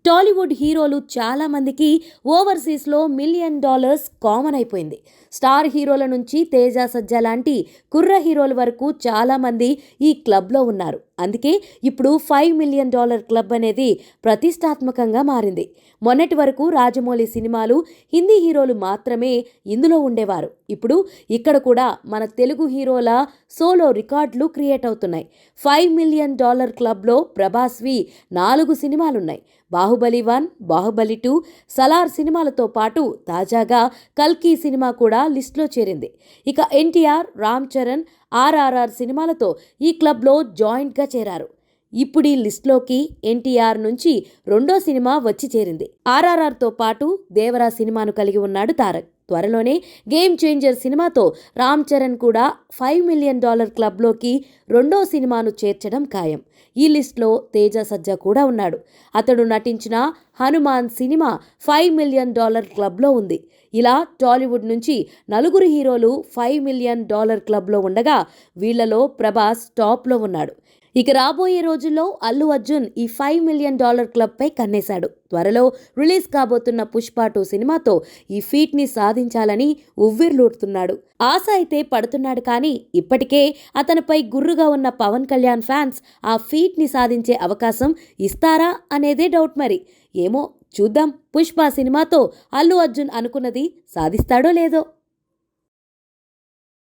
టాలీవుడ్ హీరోలు చాలా మందికి ఓవర్సీస్లో $1,000,000 కామన్ అయిపోయింది. స్టార్ హీరోల నుంచి తేజ సజ్జా లాంటి కుర్ర హీరోల వరకు చాలా మంది ఈ క్లబ్లో ఉన్నారు. అందుకే ఇప్పుడు $5,000,000 క్లబ్ అనేది ప్రతిష్టాత్మకంగా మారింది. మొన్నటి వరకు రాజమౌళి సినిమాలు, హిందీ హీరోలు మాత్రమే ఇందులో ఉండేవారు. ఇప్పుడు ఇక్కడ కూడా మన తెలుగు హీరోల సోలో రికార్డులు క్రియేట్ అవుతున్నాయి. $5,000,000 క్లబ్లో ప్రభాస్వి 4 సినిమాలున్నాయి. బాహుబలి 1, బాహుబలి 2, సలార్ సినిమాలతో పాటు తాజాగా కల్కి సినిమా కూడా లిస్టులో చేరింది. ఇక ఎన్టీఆర్, రామ్ చరణ్, RRR సినిమాలతో ఈ క్లబ్లో జాయింట్గా చేరారు. ఇప్పుడు ఈ లిస్టులోకి ఎన్టీఆర్ నుంచి 2వ సినిమా వచ్చి చేరింది. RRRతో పాటు దేవరా సినిమాను కలిగి ఉన్నాడు తారక్. త్వరలోనే గేమ్ చేంజర్ సినిమాతో రామ్ చరణ్ కూడా $5,000,000 క్లబ్లోకి 2వ సినిమాను చేర్చడం ఖాయం. ఈ లిస్టులో తేజ సజ్జా కూడా ఉన్నాడు. అతడు నటించిన హనుమాన్ సినిమా $5,000,000 క్లబ్లో ఉంది. ఇలా టాలీవుడ్ నుంచి 4 హీరోలు $5,000,000 క్లబ్లో ఉండగా వీళ్లలో ప్రభాస్ టాప్లో ఉన్నాడు. ఇక రాబోయే రోజుల్లో అల్లు అర్జున్ ఈ $5,000,000 క్లబ్పై కన్నేశాడు. త్వరలో రిలీజ్ కాబోతున్న పుష్ప 2 సినిమాతో ఈ ఫీట్ని సాధించాలని ఉవ్విర్లూడుతున్నాడు. ఆశ అయితే పడుతున్నాడు. కానీ ఇప్పటికే అతనిపై గుర్రుగా ఉన్న పవన్ కళ్యాణ్ ఫ్యాన్స్ ఆ ఫీట్ని సాధించే అవకాశం ఇస్తారా అనేదే డౌట్. మరి ఏమో చూద్దాం. పుష్ప సినిమాతో అల్లు అర్జున్ అనుకున్నది సాధిస్తాడో లేదో.